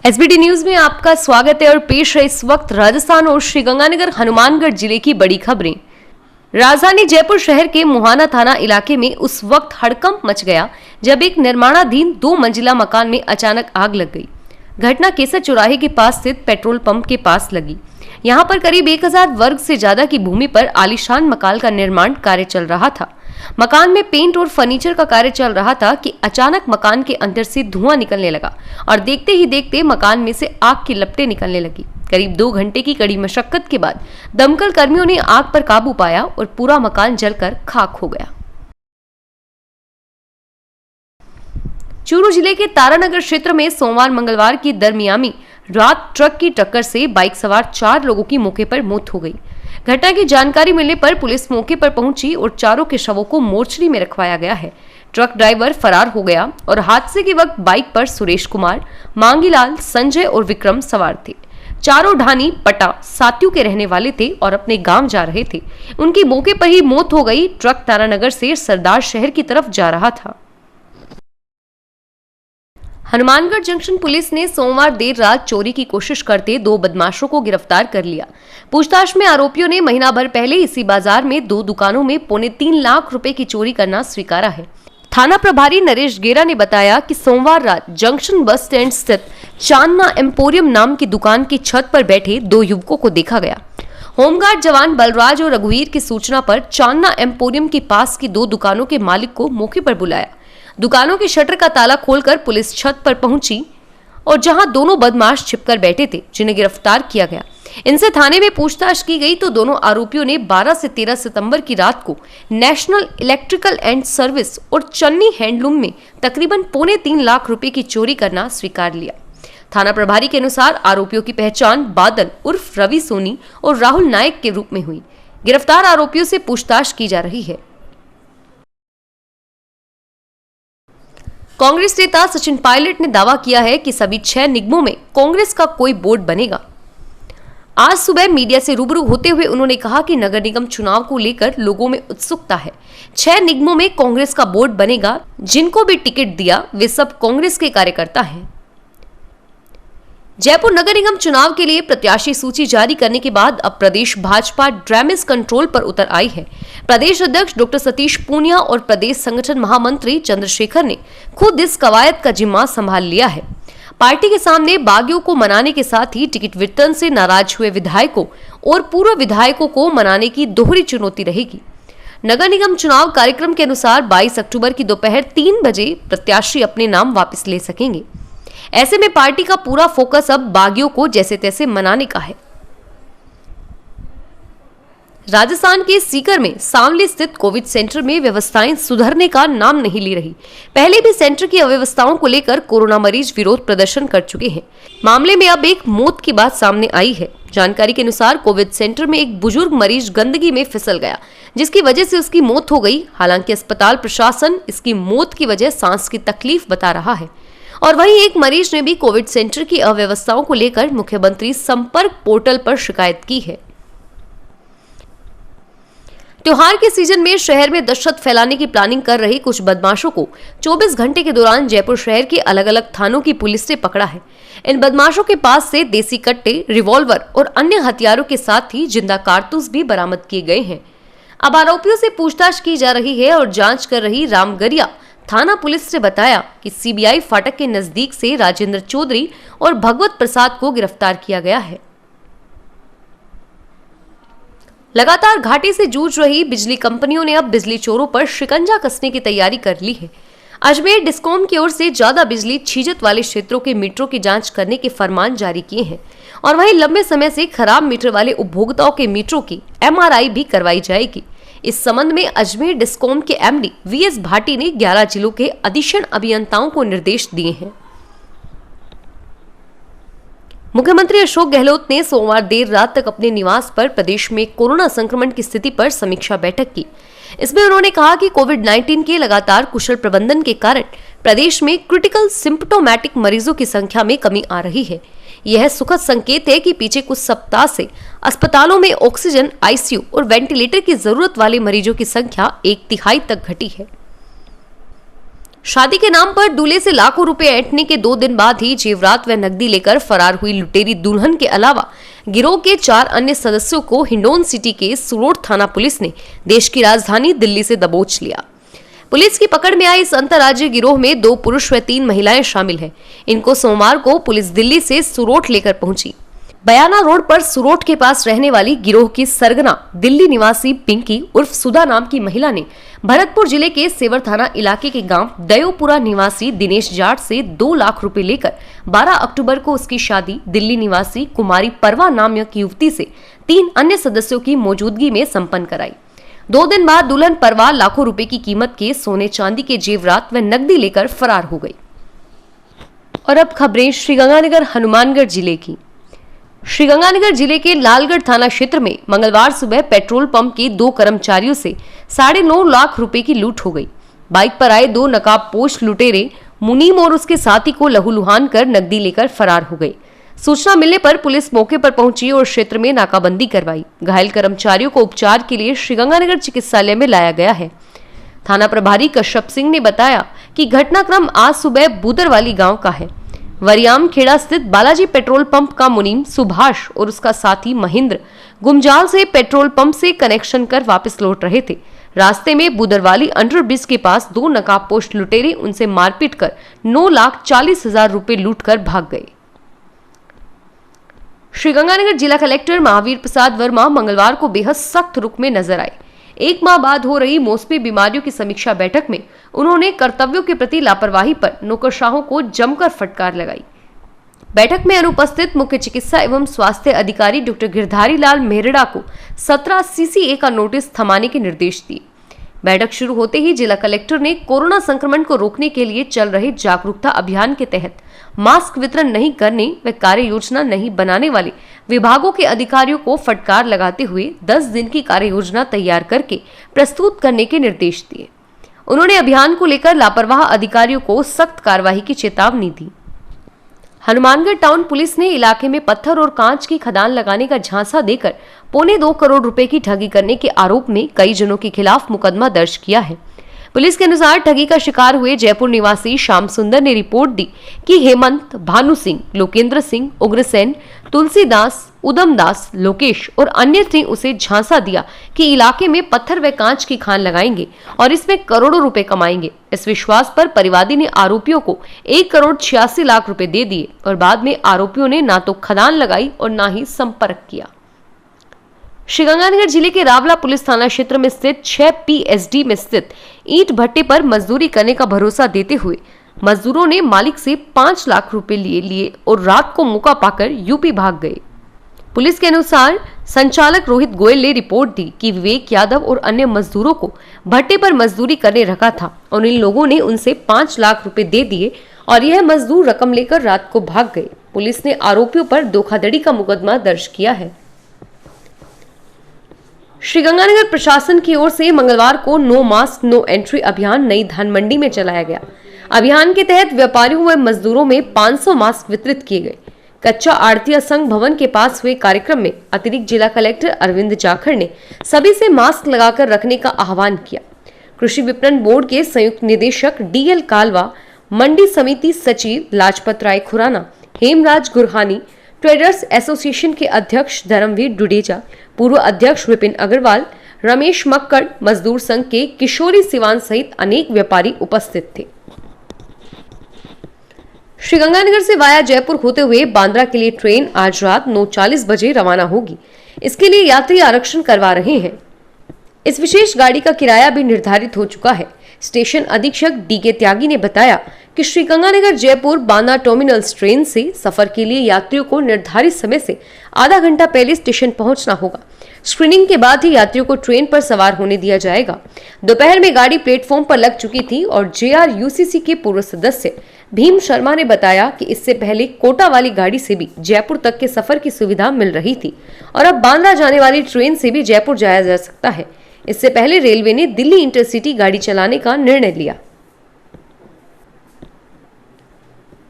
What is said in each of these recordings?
SBT news में आपका स्वागत है और पेश है इस वक्त राजस्थान और श्रीगंगानगर हनुमानगढ़ जिले की बड़ी खबरें। राजधानी जयपुर शहर के मुहाना थाना इलाके में उस वक्त हड़कंप मच गया जब एक निर्माणाधीन 2 मंजिला मकान में अचानक आग लग गई। घटना केसर चौराहे के पास स्थित पेट्रोल पंप के पास लगी। यहाँ पर करीब 1000 वर्ग से ज्यादा की भूमि पर आलीशान मकान का निर्माण कार्य चल रहा था। मकान में पेंट और फर्नीचर का कार्य चल रहा था कि अचानक मकान के अंदर से धुआं निकलने लगा और देखते ही देखते मकान में से आग की लपटें निकलने लगी। करीब 2 घंटे की कड़ी मशक्कत के बाद दमकल कर्मियों ने आग पर काबू पाया और पूरा मकान जलकर खाक हो गया। चूरू जिले के तारानगर क्षेत्र में सोमवार मंगलवार की दरमियानी रात ट्रक की टक्कर से बाइक सवार 4 लोगों की मौके पर मौत हो गई। घटना की जानकारी मिलने पर पुलिस मौके पर पहुंची और चारों के शवों को मोर्चरी में रखवाया गया है। ट्रक ड्राइवर फरार हो गया और हादसे के वक्त बाइक पर सुरेश कुमार, मांगीलाल, संजय और विक्रम सवार थे। चारों ढानी पटा सातियों के रहने वाले थे और अपने गांव जा रहे थे। उनकी मौके पर ही मौत हो गई। ट्रक तारानगर से सरदार शहर की तरफ जा रहा था। हनुमानगढ़ जंक्शन पुलिस ने सोमवार देर रात चोरी की कोशिश करते 2 बदमाशों को गिरफ्तार कर लिया। पूछताछ में आरोपियों ने महीना भर पहले इसी बाजार में 2 दुकानों में 3.25 लाख रुपए की चोरी करना स्वीकारा है। थाना प्रभारी नरेश गेरा ने बताया कि सोमवार रात जंक्शन बस स्टैंड स्थित चांदना एम्पोरियम नाम की दुकान की छत पर बैठे 2 युवकों को देखा गया। होमगार्ड जवान बलराज और रघुवीर की सूचना पर चांदना एम्पोरियम के पास की 2 दुकानों के मालिक को मौके पर बुलाया। दुकानों के शटर का ताला खोलकर पुलिस छत पर पहुंची और जहां दोनों बदमाश छिपकर बैठे थे, जिन्हें गिरफ्तार किया गया। इनसे थाने में पूछताछ की गई तो दोनों आरोपियों ने 12 से 13 सितंबर की रात को नेशनल इलेक्ट्रिकल एंड सर्विस और चन्नी हैंडलूम में तकरीबन 3.25 लाख रुपए की चोरी करना स्वीकार लिया। थाना प्रभारी के अनुसार आरोपियों की पहचान बादल उर्फ रवि सोनी और राहुल नायक के रूप में हुई। गिरफ्तार आरोपियों से पूछताछ की जा रही है। कांग्रेस नेता सचिन पायलट ने दावा किया है कि सभी 6 निगमों में कांग्रेस का कोई बोर्ड बनेगा। आज सुबह मीडिया से रूबरू होते हुए उन्होंने कहा कि नगर निगम चुनाव को लेकर लोगों में उत्सुकता है। 6 निगमों में कांग्रेस का बोर्ड बनेगा। जिनको भी टिकट दिया वे सब कांग्रेस के कार्यकर्ता हैं। जयपुर नगर निगम चुनाव के लिए प्रत्याशी सूची जारी करने के बाद अब प्रदेश भाजपा डैमेज कंट्रोल पर उतर आई है। प्रदेश अध्यक्ष डॉक्टर सतीश पूनिया और प्रदेश संगठन महामंत्री चंद्रशेखर ने खुद इस कवायद का जिम्मा संभाल लिया है। पार्टी के सामने बागियों को मनाने के साथ ही टिकट वितरण से नाराज हुए विधायकों और पूर्व विधायकों को मनाने की दोहरी चुनौती रहेगी। नगर निगम चुनाव कार्यक्रम के अनुसार 22 अक्टूबर की दोपहर 3 बजे प्रत्याशी अपने नाम वापस ले सकेंगे। ऐसे में पार्टी का पूरा फोकस अब बागियों को जैसे तैसे मनाने का है। राजस्थान के सीकर में सांवली स्थित कोविड सेंटर में व्यवस्थाएं सुधरने का नाम नहीं ले रही। पहले भी सेंटर की अव्यवस्थाओं को लेकर कोरोना मरीज विरोध प्रदर्शन कर चुके हैं। मामले में अब एक मौत की बात सामने आई है। जानकारी के अनुसार कोविड सेंटर में एक बुजुर्ग मरीज गंदगी में फिसल गया, जिसकी वजह से उसकी मौत हो गई। हालांकि अस्पताल प्रशासन इसकी मौत की वजह सांस की तकलीफ बता रहा है। और वहीं एक मरीज ने भी कोविड सेंटर की अव्यवस्थाओं को लेकर मुख्यमंत्री संपर्क पोर्टल पर शिकायत की है। त्योहार के सीजन में शहर में दहशत फैलाने की प्लानिंग कर रहे कुछ बदमाशों को 24 घंटे के दौरान जयपुर शहर के अलग अलग थानों की पुलिस ने पकड़ा है। इन बदमाशों के पास से देसी कट्टे, रिवॉल्वर और अन्य हथियारों के साथ ही जिंदा कारतूस भी बरामद किए गए हैं। अब आरोपियों से पूछताछ की जा रही है और जांच कर रही रामगरिया थाना पुलिस ने बताया कि सीबीआई फाटक के नजदीक से राजेंद्र चौधरी और भगवत प्रसाद को गिरफ्तार किया गया है। लगातार घाटे से जूझ रही बिजली कंपनियों ने अब बिजली चोरों पर शिकंजा कसने की तैयारी कर ली है। अजमेर डिस्कॉम की ओर से ज्यादा बिजली छीजत वाले क्षेत्रों के मीटरों की जांच करने के फरमान जारी किए हैं और वहीं लंबे समय से खराब मीटर वाले उपभोक्ताओं के मीटरों की एमआरआई भी करवाई जाएगी। इस संबंध में अजमेर डिस्कॉम के एमडी वीएस भाटी ने 11 जिलों के अधीक्षण अभियंताओं को निर्देश दिए हैं। मुख्यमंत्री अशोक गहलोत ने सोमवार देर रात तक अपने निवास पर प्रदेश में कोरोना संक्रमण की स्थिति पर समीक्षा बैठक की। इसमें उन्होंने कहा कि कोविड-19 के लगातार कुशल प्रबंधन के कारण प्रदेश में क्रिटिकल सिम्प्टोमैटिक मरीजों की संख्या में कमी आ रही है। यह सुखद संकेत है कि पीछे कुछ सप्ताह से अस्पतालों में ऑक्सीजन, आईसीयू और वेंटिलेटर की जरूरत वाले मरीजों की संख्या 1/3 तक घटी है। शादी के नाम पर दूल्हे से लाखों रुपए ऐंठने के 2 दिन बाद ही जेवरात व नकदी लेकर फरार हुई लुटेरी दुल्हन के अलावा गिरोह के 4 अन्य सदस्यों को हिंडौन सिटी के सुरोड थाना पुलिस ने देश की राजधानी दिल्ली से दबोच लिया। पुलिस की पकड़ में आए इस अंतर्राज्यीय गिरोह में 2 पुरुष व 3 महिलाएं शामिल हैं। इनको सोमवार को पुलिस दिल्ली से सुरोड लेकर पहुंची। बयाना रोड पर सुरोट के पास रहने वाली गिरोह की सरगना दिल्ली निवासी पिंकी उर्फ सुधा नाम की महिला ने भरतपुर जिले के सेवर थाना इलाके के गांव दयोपुरा निवासी दिनेश जाट से 2 लाख रुपए लेकर 12 अक्टूबर को उसकी शादी दिल्ली निवासी कुमारी परवा नामक युवती से 3 अन्य सदस्यों की मौजूदगी में संपन्न कराई। 2 दिन बाद दुल्हन परवा लाखों रुपए की कीमत के सोने चांदी के जेवरात व नकदी लेकर फरार हो गई। और अब खबरें श्रीगंगानगर हनुमानगढ़ जिले की। श्रीगंगानगर जिले के लालगढ़ थाना क्षेत्र में मंगलवार सुबह पेट्रोल पंप के 2 कर्मचारियों से 9.5 लाख रुपए की लूट हो गई। बाइक पर आए 2 नकाबपोश लुटेरे मुनीम और उसके साथी को लहूलुहान कर नकदी लेकर फरार हो गए। सूचना मिलने पर पुलिस मौके पर पहुंची और क्षेत्र में नाकाबंदी करवाई। घायल कर्मचारियों को उपचार के लिए श्रीगंगानगर चिकित्सालय में लाया गया है। थाना प्रभारी कश्यप सिंह ने बताया कि घटनाक्रम आज सुबह बूदरवाली गाँव का है। वरियाम खेड़ा स्थित बालाजी पेट्रोल पंप का मुनीम सुभाष और उसका साथी महेंद्र गुमजाल से पेट्रोल पंप से कनेक्शन कर वापस लौट रहे थे। रास्ते में बुदरवाली अंडरब्रिज के पास 2 नकाबपोश लुटेरे उनसे मारपीट कर 9,40,000 रुपए लूट कर भाग गए। श्रीगंगानगर जिला कलेक्टर महावीर प्रसाद वर्मा मंगलवार को बेहद सख्त रुख में नजर आए। 1 माह बाद हो रही मौसमी बीमारियों की समीक्षा बैठक में उन्होंने कर्तव्यों के प्रति लापरवाही पर नौकरशाहों को जमकर फटकार लगाई। बैठक में अनुपस्थित मुख्य चिकित्सा एवं स्वास्थ्य अधिकारी डॉक्टर गिरधारी लाल मेहरड़ा को 17 CCA का नोटिस थमाने के निर्देश दिए। बैठक शुरू होते ही जिला कलेक्टर ने कोरोना संक्रमण को रोकने के लिए चल रहे जागरूकता अभियान के तहत मास्क वितरण नहीं करने व कार्य योजना नहीं बनाने वाले विभागों के अधिकारियों को फटकार लगाते हुए 10 दिन की कार्य योजना तैयार करके प्रस्तुत करने के निर्देश दिए। उन्होंने अभियान को लेकर लापरवाह अधिकारियों को सख्त कार्रवाई की चेतावनी दी। हनुमानगढ़ टाउन पुलिस ने इलाके में पत्थर और कांच की खदान लगाने का झांसा देकर 2.25 करोड़ रुपए की ठगी करने के आरोप में कई जनों के खिलाफ मुकदमा दर्ज किया है। पुलिस के अनुसार ठगी का शिकार हुए जयपुर निवासी श्याम सुंदर ने रिपोर्ट दी कि हेमंत, भानु सिंह, लोकेंद्र सिंह, उग्रसेन, तुलसीदास, उदमदास, लोकेश और अन्य ने उसे झांसा दिया कि इलाके में पत्थर व कांच की खान लगाएंगे और इसमें करोड़ों रुपए कमाएंगे। इस विश्वास पर परिवादी ने आरोपियों को 1,86,00,000 रुपए दे दिए और बाद में आरोपियों ने ना तो खदान लगाई और ना ही संपर्क किया। श्रीगंगानगर जिले के रावला पुलिस थाना क्षेत्र में स्थित 6 PSD में स्थित ईंट भट्टे पर मजदूरी करने का भरोसा देते हुए मजदूरों ने मालिक से 5 लाख रुपए लिए और रात को मौका पाकर यूपी भाग गए। पुलिस के अनुसार संचालक रोहित गोयल ने रिपोर्ट दी कि विवेक यादव और अन्य मजदूरों को भट्टे पर मजदूरी करने रखा था और इन लोगों ने उनसे 5 लाख रुपए दे दिए और यह मजदूर रकम लेकर रात को भाग गए। पुलिस ने आरोपियों पर धोखाधड़ी का मुकदमा दर्ज किया है। श्रीगंगानगर प्रशासन की ओर से मंगलवार को नो मास्क नो एंट्री अभियान नई धान मंडी में चलाया गया। अभियान के तहत व्यापारियों व मजदूरों में 500 मास्क वितरित किए गए। कच्चा आड़तिया संघ भवन के पास हुए कार्यक्रम में अतिरिक्त जिला कलेक्टर अरविंद जाखड़ ने सभी से मास्क लगाकर रखने का आह्वान किया। कृषि विपणन बोर्ड के संयुक्त निदेशक DL कालवा, मंडी समिति सचिव लाजपत राय खुराना, हेमराज गुरहानी, ट्रेडर्स एसोसिएशन के अध्यक्ष धर्मवीर डुडेजा, पूर्व अध्यक्ष विपिन अग्रवाल, रमेश मक्कड़, मजदूर संघ के किशोरी सिवान सहित अनेक व्यापारी उपस्थित थे। श्रीगंगानगर से वाया जयपुर होते हुए बांद्रा के लिए ट्रेन आज रात 9:40 बजे रवाना होगी। इसके लिए यात्री आरक्षण करवा रहे हैं। इस विशेष गाड़ी का किराया भी निर्धारित हो चुका है। स्टेशन अधीक्षक DK त्यागी ने बताया कि श्रीगंगानगर जयपुर बांद्रा टर्मिनल्स ट्रेन से सफर के लिए यात्रियों को निर्धारित समय से आधा घंटा पहले स्टेशन पहुंचना होगा। स्क्रीनिंग के बाद ही यात्रियों को ट्रेन पर सवार होने दिया जाएगा। दोपहर में गाड़ी प्लेटफॉर्म पर लग चुकी थी और JRUCC के पूर्व सदस्य भीम शर्मा ने बताया कि इससे पहले कोटा वाली गाड़ी से भी जयपुर तक के सफर की सुविधा मिल रही थी और अब बांद्रा जाने वाली ट्रेन से भी जयपुर जाया जा सकता है। इससे पहले रेलवे ने दिल्ली इंटरसिटी गाड़ी चलाने का निर्णय लिया।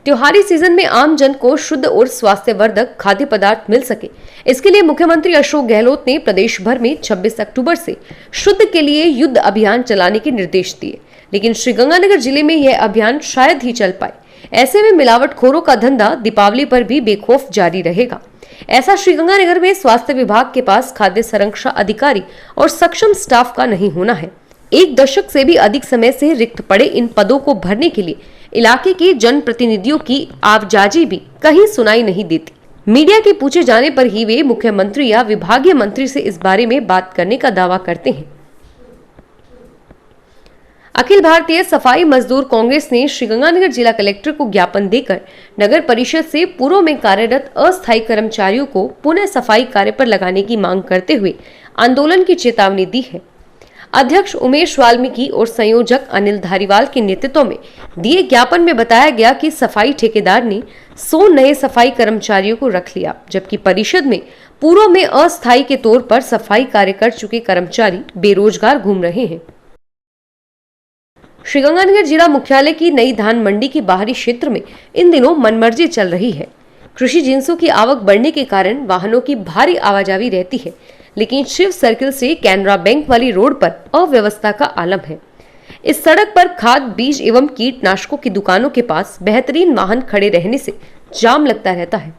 त्योहारी सीजन में आम जन को शुद्ध और स्वास्थ्यवर्धक खाद्य पदार्थ मिल सके, इसके लिए मुख्यमंत्री अशोक गहलोत ने प्रदेश भर में 26 अक्टूबर से शुद्ध के लिए युद्ध अभियान चलाने के निर्देश दिए। लेकिन श्रीगंगानगर जिले में यह अभियान शायद ही चल पाए। ऐसे में मिलावटखोरों का धंधा दीपावली पर भी बेखौफ जारी रहेगा। ऐसा श्रीगंगानगर में स्वास्थ्य विभाग के पास खाद्य संरक्षण अधिकारी और सक्षम स्टाफ का नहीं होना है। 1 दशक से भी अधिक समय से रिक्त पड़े इन पदों को भरने के लिए इलाके के जनप्रतिनिधियों की आवाजाही भी कहीं सुनाई नहीं देती। मीडिया के पूछे जाने पर ही वे मुख्यमंत्री या विभागीय मंत्री से इस बारे में बात करने का दावा करते हैं। अखिल भारतीय सफाई मजदूर कांग्रेस ने श्रीगंगानगर जिला कलेक्टर को ज्ञापन देकर नगर परिषद से पूर्व में कार्यरत अस्थायी कर्मचारियों को पुनः सफाई कार्य पर लगाने की मांग करते हुए आंदोलन की चेतावनी दी है। अध्यक्ष उमेश वाल्मीकि और संयोजक अनिल धारीवाल के नेतृत्व में दिए ज्ञापन में बताया गया कि सफाई ठेकेदार ने 100 नए सफाई कर्मचारियों को रख लिया, जबकि परिषद में पूर्व में अस्थायी के तौर पर सफाई कार्य कर चुके कर्मचारी बेरोजगार घूम रहे हैं। श्रीगंगानगर जिला मुख्यालय की नई धान मंडी के बाहरी क्षेत्र में इन दिनों मनमर्जी चल रही है। कृषि जिंसों की आवक बढ़ने के कारण वाहनों की भारी आवाजाही रहती है, लेकिन शिव सर्किल से कैनरा बैंक वाली रोड पर अव्यवस्था का आलम है। इस सड़क पर खाद, बीज एवं कीटनाशकों की दुकानों के पास बेहतरीन वाहन खड़े रहने से जाम लगता रहता है।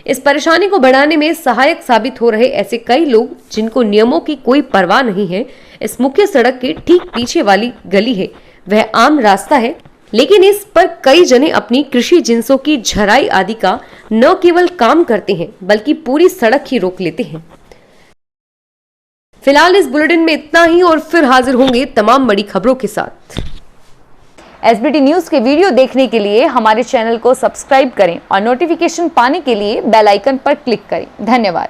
इस परेशानी को बढ़ाने में सहायक साबित हो रहे ऐसे कई लोग जिनको नियमों की कोई परवाह नहीं है। इस मुख्य सड़क के ठीक पीछे वाली गली है, वह आम रास्ता है, लेकिन इस पर कई जने अपनी कृषि जिंसों की झराई आदि का न केवल काम करते हैं बल्कि पूरी सड़क ही रोक लेते हैं। फिलहाल इस बुलेटिन में इतना ही और फिर हाजिर होंगे तमाम बड़ी खबरों के साथ। एसबीटी न्यूज के वीडियो देखने के लिए हमारे चैनल को सब्सक्राइब करें और नोटिफिकेशन पाने के लिए बेल आइकन पर क्लिक करें। धन्यवाद।